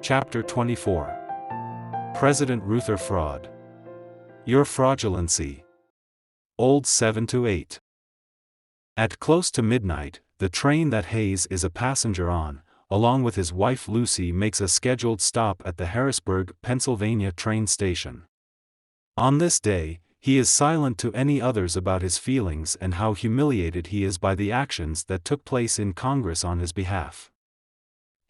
Chapter 24. President Ruther Fraud. Your fraudulency. Old 7-8. At close to midnight, the train that Hayes is a passenger on, along with his wife Lucy, makes a scheduled stop at the Harrisburg, Pennsylvania train station. On this day, he is silent to any others about his feelings and how humiliated he is by the actions that took place in Congress on his behalf.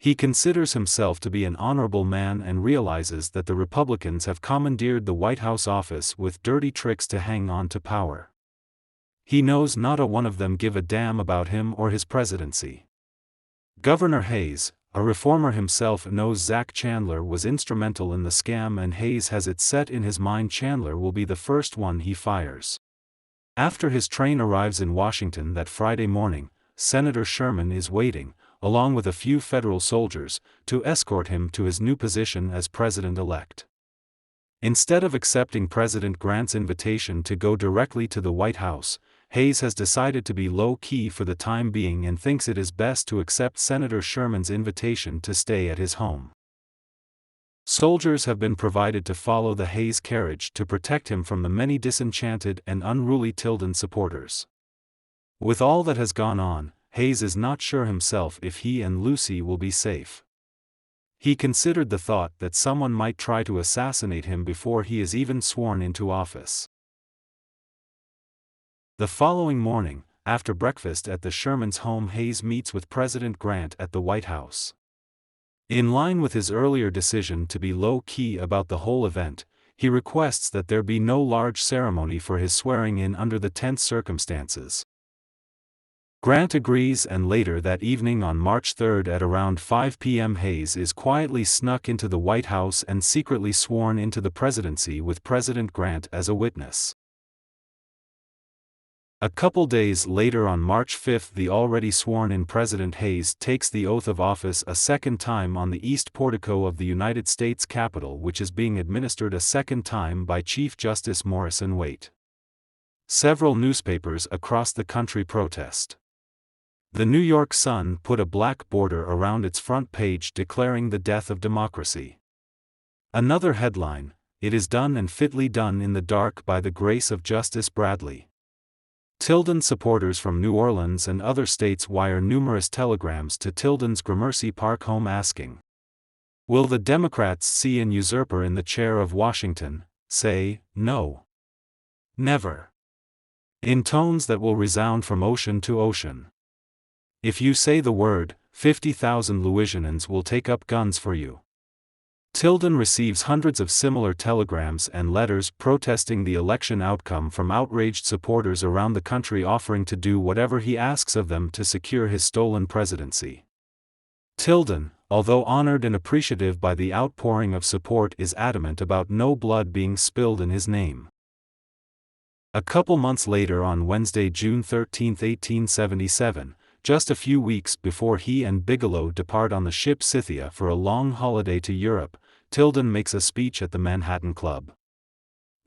He considers himself to be an honorable man and realizes that the Republicans have commandeered the White House office with dirty tricks to hang on to power. He knows not a one of them give a damn about him or his presidency. Governor Hayes, a reformer himself, knows Zach Chandler was instrumental in the scam, and Hayes has it set in his mind Chandler will be the first one he fires. After his train arrives in Washington that Friday morning, Senator Sherman is waiting, along with a few federal soldiers, to escort him to his new position as president-elect. Instead of accepting President Grant's invitation to go directly to the White House, Hayes has decided to be low-key for the time being and thinks it is best to accept Senator Sherman's invitation to stay at his home. Soldiers have been provided to follow the Hayes carriage to protect him from the many disenchanted and unruly Tilden supporters. With all that has gone on, Hayes is not sure himself if he and Lucy will be safe. He considered the thought that someone might try to assassinate him before he is even sworn into office. The following morning, after breakfast at the Shermans' home, Hayes meets with President Grant at the White House. In line with his earlier decision to be low-key about the whole event, he requests that there be no large ceremony for his swearing-in under the tense circumstances. Grant agrees, and later that evening on March 3 at around 5 p.m. Hayes is quietly snuck into the White House and secretly sworn into the presidency with President Grant as a witness. A couple days later, on March 5, the already sworn-in President Hayes takes the oath of office a second time on the east portico of the United States Capitol, which is being administered a second time by Chief Justice Morrison Waite. Several newspapers across the country protest. The New York Sun put a black border around its front page declaring the death of democracy. Another headline: "It is done, and fitly done in the dark by the grace of Justice Bradley." Tilden supporters from New Orleans and other states wire numerous telegrams to Tilden's Gramercy Park home asking, "Will the Democrats see an usurper in the chair of Washington? Say, no. Never." In tones that will resound from ocean to ocean. If you say the word, 50,000 Louisianans will take up guns for you. Tilden receives hundreds of similar telegrams and letters protesting the election outcome from outraged supporters around the country offering to do whatever he asks of them to secure his stolen presidency. Tilden, although honored and appreciative by the outpouring of support, is adamant about no blood being spilled in his name. A couple months later, on Wednesday, June 13, 1877, just a few weeks before he and Bigelow depart on the ship Scythia for a long holiday to Europe, Tilden makes a speech at the Manhattan Club.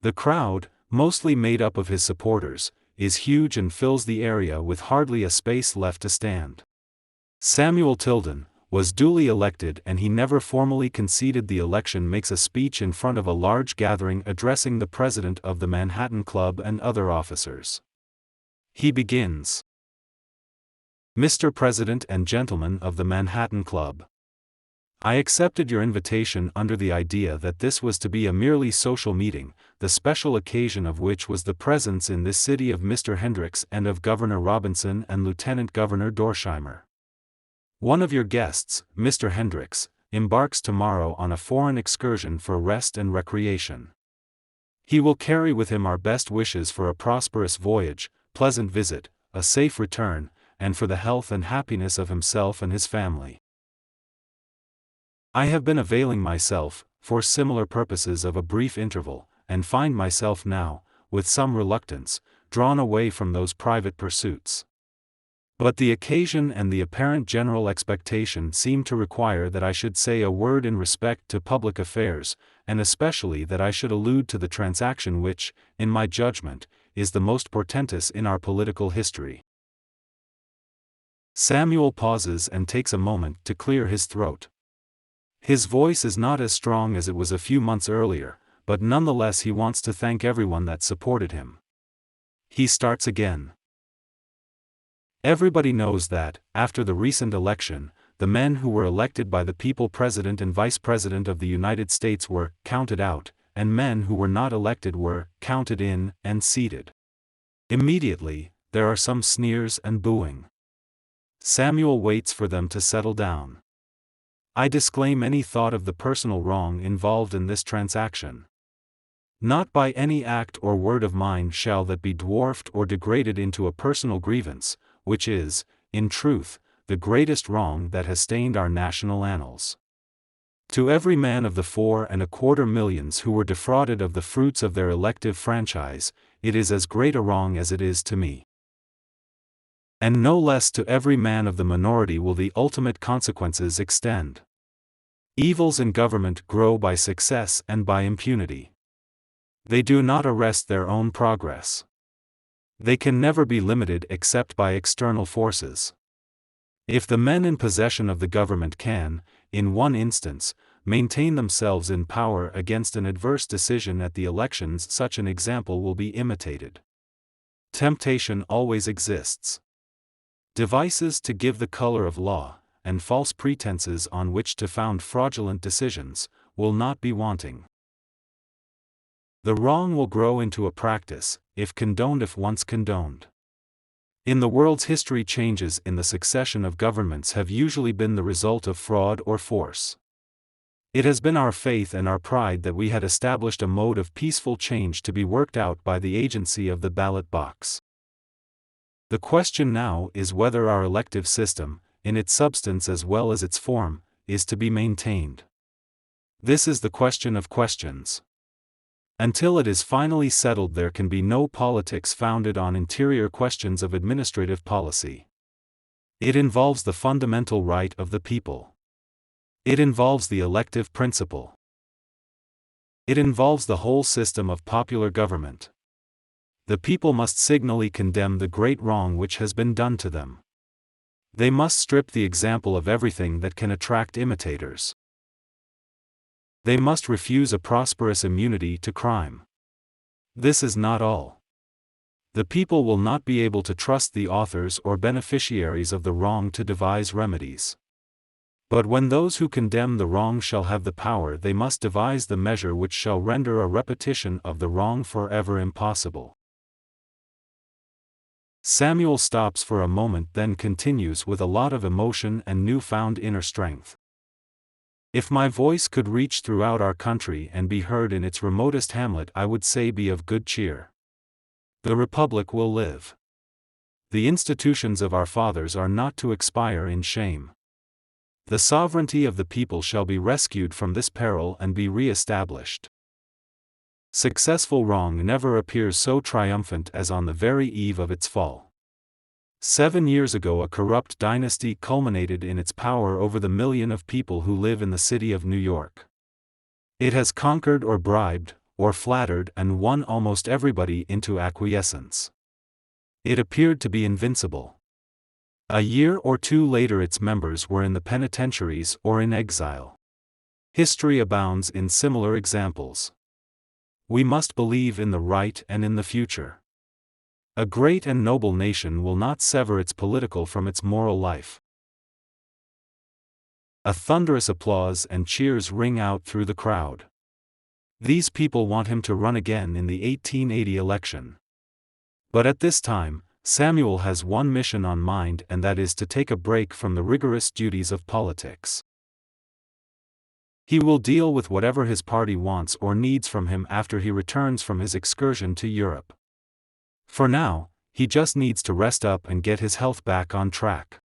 The crowd, mostly made up of his supporters, is huge and fills the area with hardly a space left to stand. Samuel Tilden was duly elected, and he never formally conceded the election, makes a speech in front of a large gathering addressing the president of the Manhattan Club and other officers. He begins, "Mr. President and gentlemen of the Manhattan Club, I accepted your invitation under the idea that this was to be a merely social meeting, the special occasion of which was the presence in this city of Mr. Hendricks and of Governor Robinson and Lieutenant Governor Dorsheimer. One of your guests, Mr. Hendricks, embarks tomorrow on a foreign excursion for rest and recreation. He will carry with him our best wishes for a prosperous voyage, pleasant visit, a safe return, and for the health and happiness of himself and his family. I have been availing myself, for similar purposes, of a brief interval, and find myself now, with some reluctance, drawn away from those private pursuits. But the occasion and the apparent general expectation seem to require that I should say a word in respect to public affairs, and especially that I should allude to the transaction which, in my judgment, is the most portentous in our political history." Samuel pauses and takes a moment to clear his throat. His voice is not as strong as it was a few months earlier, but nonetheless he wants to thank everyone that supported him. He starts again. Everybody knows that, after the recent election, the men who were elected by the people President and Vice President of the United States were counted out, and men who were not elected were counted in and seated. Immediately, there are some sneers and booing. Samuel waits for them to settle down. I disclaim any thought of the personal wrong involved in this transaction. Not by any act or word of mine shall that be dwarfed or degraded into a personal grievance, which is, in truth, the greatest wrong that has stained our national annals. To every man of the 4.25 millions who were defrauded of the fruits of their elective franchise, it is as great a wrong as it is to me. And no less to every man of the minority will the ultimate consequences extend. Evils in government grow by success and by impunity. They do not arrest their own progress. They can never be limited except by external forces. If the men in possession of the government can, in one instance, maintain themselves in power against an adverse decision at the elections, such an example will be imitated. Temptation always exists. Devices to give the color of law, and false pretenses on which to found fraudulent decisions, will not be wanting. The wrong will grow into a practice, if once condoned. In the world's history, changes in the succession of governments have usually been the result of fraud or force. It has been our faith and our pride that we had established a mode of peaceful change to be worked out by the agency of the ballot box. The question now is whether our elective system, in its substance as well as its form, is to be maintained. This is the question of questions. Until it is finally settled, there can be no politics founded on interior questions of administrative policy. It involves the fundamental right of the people. It involves the elective principle. It involves the whole system of popular government. The people must signally condemn the great wrong which has been done to them. They must strip the example of everything that can attract imitators. They must refuse a prosperous immunity to crime. This is not all. The people will not be able to trust the authors or beneficiaries of the wrong to devise remedies. But when those who condemn the wrong shall have the power, they must devise the measure which shall render a repetition of the wrong forever impossible. Samuel stops for a moment, then continues with a lot of emotion and newfound inner strength. If my voice could reach throughout our country and be heard in its remotest hamlet, I would say, be of good cheer. The Republic will live. The institutions of our fathers are not to expire in shame. The sovereignty of the people shall be rescued from this peril and be re-established. Successful wrong never appears so triumphant as on the very eve of its fall. 7 years ago a corrupt dynasty culminated in its power over the million of people who live in the city of New York. It has conquered or bribed, or flattered and won almost everybody into acquiescence. It appeared to be invincible. A year or two later its members were in the penitentiaries or in exile. History abounds in similar examples. We must believe in the right and in the future. A great and noble nation will not sever its political from its moral life. A thunderous applause and cheers ring out through the crowd. These people want him to run again in the 1880 election. But at this time, Samuel has one mission on mind, and that is to take a break from the rigorous duties of politics. He will deal with whatever his party wants or needs from him after he returns from his excursion to Europe. For now, he just needs to rest up and get his health back on track.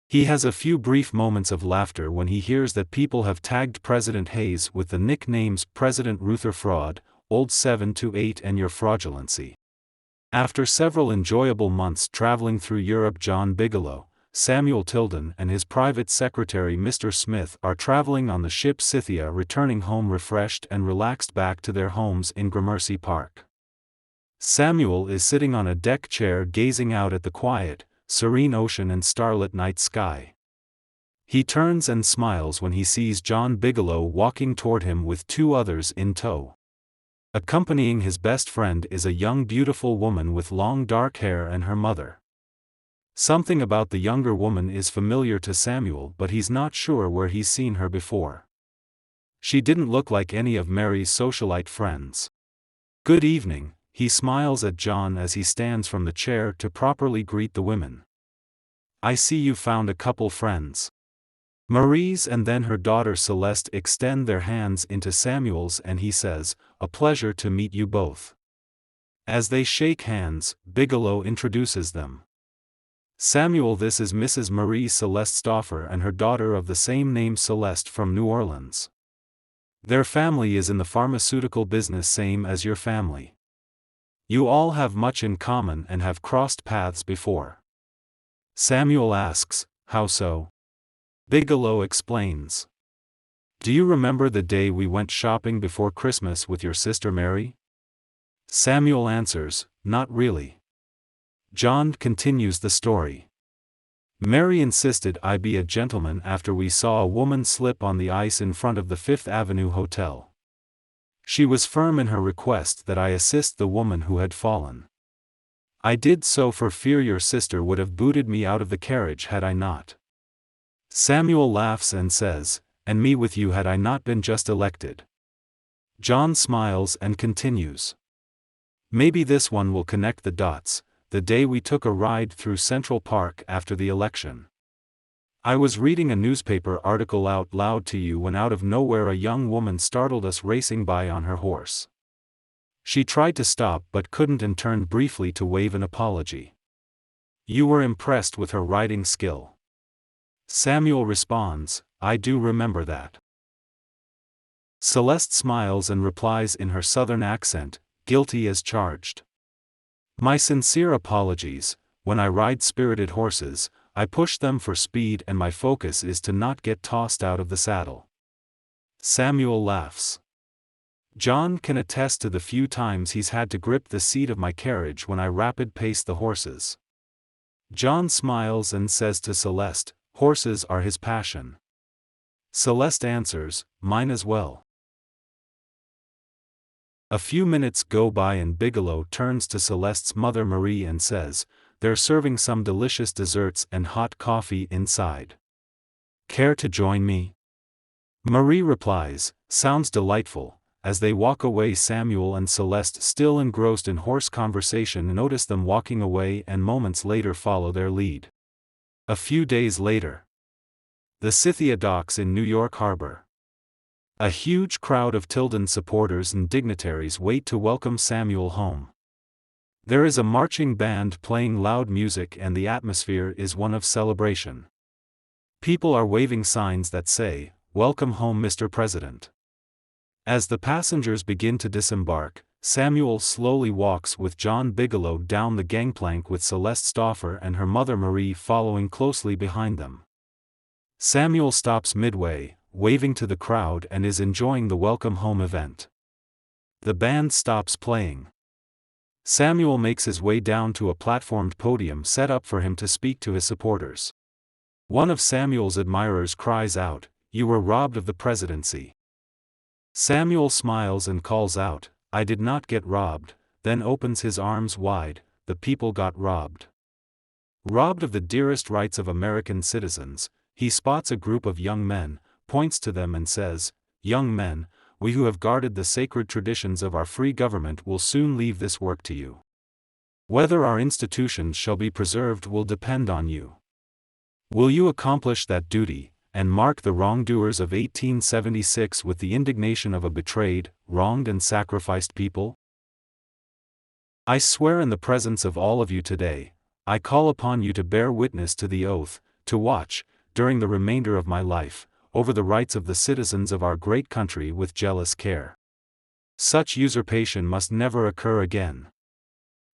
He has a few brief moments of laughter when he hears that people have tagged President Hayes with the nicknames President Ruther Fraud, Old 7 to 8 and Your Fraudulency. After several enjoyable months traveling through Europe, John Bigelow, Samuel Tilden and his private secretary Mr. Smith are traveling on the ship Scythia, returning home refreshed and relaxed back to their homes in Gramercy Park. Samuel is sitting on a deck chair gazing out at the quiet, serene ocean and starlit night sky. He turns and smiles when he sees John Bigelow walking toward him with two others in tow. Accompanying his best friend is a young beautiful woman with long dark hair and her mother. Something about the younger woman is familiar to Samuel, but he's not sure where he's seen her before. She didn't look like any of Mary's socialite friends. "Good evening," he smiles at John as he stands from the chair to properly greet the women. "I see you found a couple friends." Marie's and then her daughter Celeste extend their hands into Samuel's and he says, "A pleasure to meet you both." As they shake hands, Bigelow introduces them. "Samuel, this is Mrs. Marie Celeste Stauffer and her daughter of the same name Celeste from New Orleans. Their family is in the pharmaceutical business, same as your family. You all have much in common and have crossed paths before." Samuel asks, "How so?" Bigelow explains. "Do you remember the day we went shopping before Christmas with your sister Mary?" Samuel answers, "Not really." John continues the story. "Mary insisted I be a gentleman after we saw a woman slip on the ice in front of the Fifth Avenue Hotel. She was firm in her request that I assist the woman who had fallen. I did so for fear your sister would have booted me out of the carriage had I not." Samuel laughs and says, "And me with you had I not been just elected." John smiles and continues. "Maybe this one will connect the dots. The day we took a ride through Central Park after the election. I was reading a newspaper article out loud to you when out of nowhere a young woman startled us racing by on her horse. She tried to stop but couldn't and turned briefly to wave an apology. You were impressed with her riding skill." Samuel responds, "I do remember that." Celeste smiles and replies in her southern accent, "Guilty as charged. My sincere apologies. When I ride spirited horses, I push them for speed and my focus is to not get tossed out of the saddle." Samuel laughs. "John can attest to the few times he's had to grip the seat of my carriage when I rapid pace the horses." John smiles and says to Celeste, "Horses are his passion." Celeste answers, "Mine as well." A few minutes go by and Bigelow turns to Celeste's mother Marie and says, "They're serving some delicious desserts and hot coffee inside. Care to join me?" Marie replies, "Sounds delightful." As they walk away, Samuel and Celeste, still engrossed in horse conversation, notice them walking away and moments later follow their lead. A few days later. The Scythia docks in New York Harbor. A huge crowd of Tilden supporters and dignitaries wait to welcome Samuel home. There is a marching band playing loud music and the atmosphere is one of celebration. People are waving signs that say, "Welcome home, Mr. President." As the passengers begin to disembark, Samuel slowly walks with John Bigelow down the gangplank with Celeste Stauffer and her mother Marie following closely behind them. Samuel stops midway, waving to the crowd, and is enjoying the welcome home event. The band stops playing. Samuel makes his way down to a platformed podium set up for him to speak to his supporters. One of Samuel's admirers cries out, "You were robbed of the presidency." Samuel smiles and calls out, "I did not get robbed," then opens his arms wide, "The people got robbed." Robbed of the dearest rights of American citizens, he spots a group of young men, points to them and says, "Young men, we who have guarded the sacred traditions of our free government will soon leave this work to you. Whether our institutions shall be preserved will depend on you. Will you accomplish that duty, and mark the wrongdoers of 1876 with the indignation of a betrayed, wronged and sacrificed people? I swear in the presence of all of you today, I call upon you to bear witness to the oath, to watch, during the remainder of my life, over the rights of the citizens of our great country with jealous care. Such usurpation must never occur again."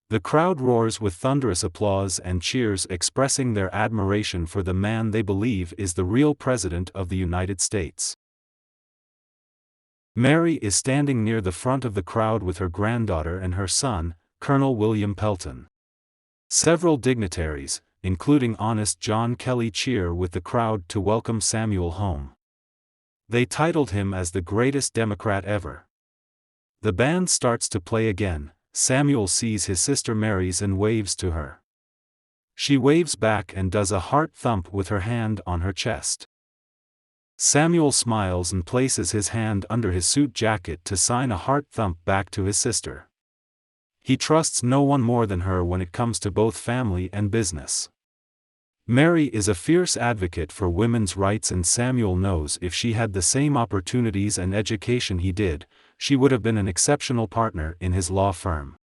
The crowd roars with thunderous applause and cheers, expressing their admiration for the man they believe is the real President of the United States. Mary is standing near the front of the crowd with her granddaughter and her son, Colonel William Pelton. Several dignitaries, including honest John Kelly, cheer with the crowd to welcome Samuel home. They titled him as the greatest Democrat ever. The band starts to play again. Samuel sees his sister Mary's and waves to her. She waves back and does a heart thump with her hand on her chest. Samuel smiles and places his hand under his suit jacket to sign a heart thump back to his sister. He trusts no one more than her when it comes to both family and business. Mary is a fierce advocate for women's rights, and Samuel knows if she had the same opportunities and education he did, she would have been an exceptional partner in his law firm.